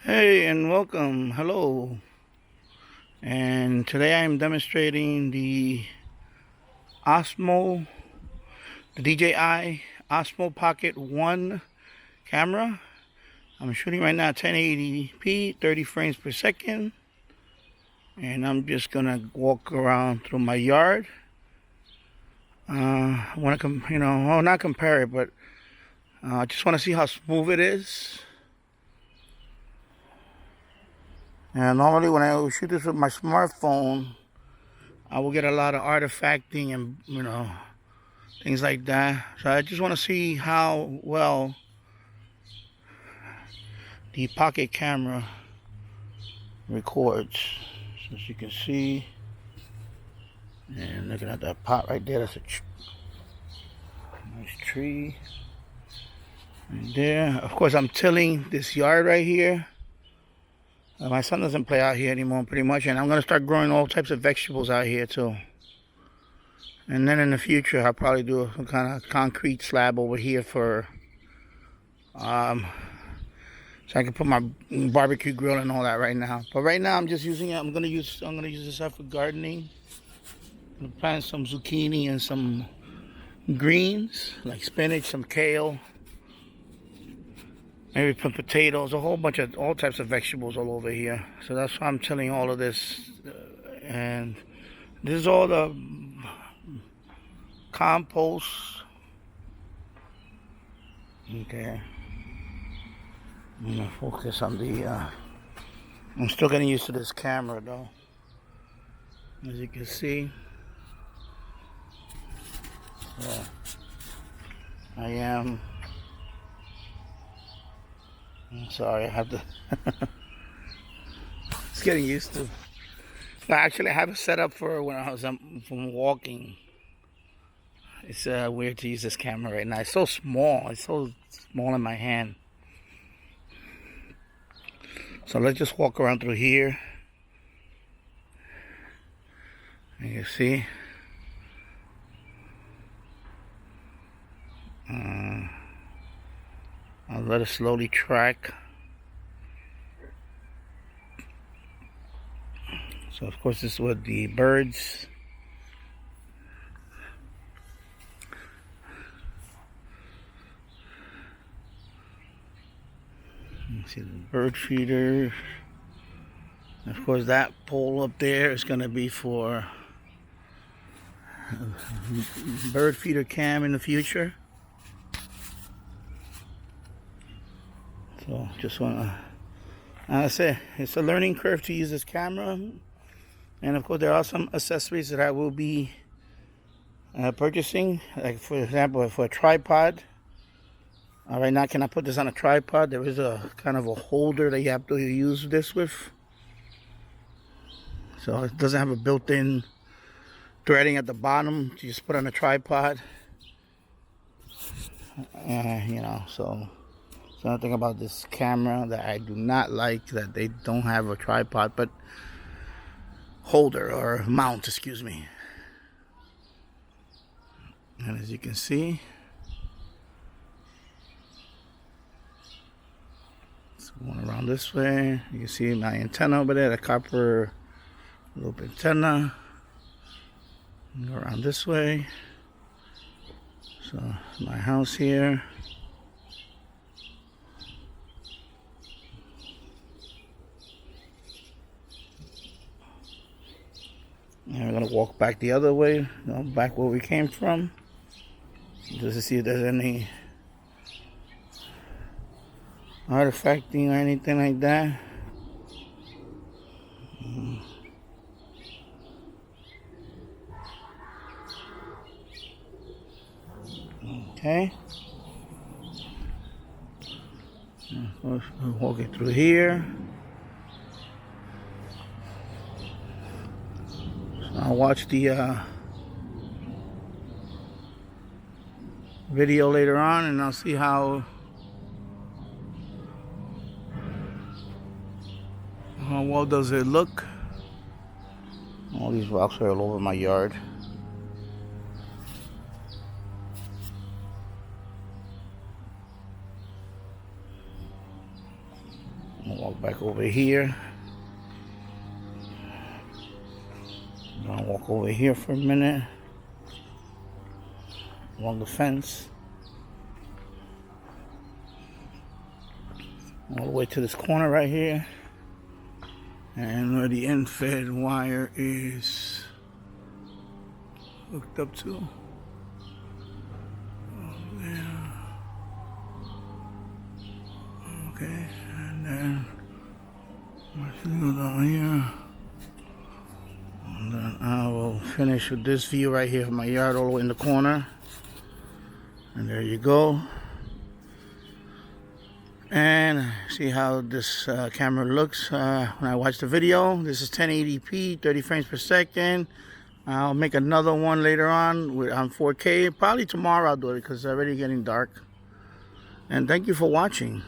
Hey and welcome. Hello. And today I'm demonstrating the Osmo, the DJI Osmo Pocket 1 camera. I'm shooting right now 1080p, 30 frames per second. And I'm just gonna walk around through my yard. I want to, well, not compare it, but I just want to see how smooth it is. And normally when I shoot this with my smartphone, I will get a lot of artifacting and, things like that. So I just want to see how well the pocket camera records. So as you can see, and looking at that pot right there, that's a nice tree right there. Of course, I'm tilling this yard right here. My son doesn't play out here anymore pretty much, and I'm going to start growing all types of vegetables out here too. And then in the future, I'll probably do some kind of concrete slab over here for so I can put my barbecue grill and all that right now. But right now I'm just using it. I'm gonna use this stuff for gardening. I'm gonna plant some zucchini and some greens like spinach, some kale, maybe some potatoes, a whole bunch of all types of vegetables all over here. So that's why I'm telling all of this. And this is all the compost. Okay. I'm gonna focus on the I'm still getting used to this camera though. As you can see. Yeah. I am. I'm sorry, I have to it's getting used to. Actually I have it set up for when I was from walking. It's weird to use this camera right now. It's so small. It's so small in my hand. So let's just walk around through here. And you see. I'll let it slowly track. So of course this is with the birds. You see the bird feeder. And of course that pole up there is going to be for bird feeder cam in the future. So just want to, I say it's a learning curve to use this camera. And of course there are some accessories that I will be purchasing, like for example for a tripod. Right now, can I put this on a tripod? There is a kind of a holder that you have to use this with. So it doesn't have a built-in threading at the bottom. You just put on a tripod. So another thing about this camera that I do not like, that they don't have a tripod, but holder or mount, excuse me. And as you can see, going around this way, you can see my antenna over there, the copper loop antenna. Go around this way. So my house here. And we're gonna walk back the other way, back where we came from, just to see if there's any artifacting or anything like that. Okay. We're walking through here. So I'll watch the video later on, and I'll see how well does it look. All these rocks are all over my yard. I'll walk back over here. I'm gonna walk over here for a minute along the fence, all the way to this corner right here, and where the end fed wire is hooked up to. Oh, yeah. Okay, and then let's go down here. And then I will finish with this view right here of my yard all the way in the corner. And there you go. And see how this camera looks when I watch the video. This is 1080p, 30 frames per second. I'll make another one later on on 4K. Probably tomorrow I'll do it because it's already getting dark. And thank you for watching.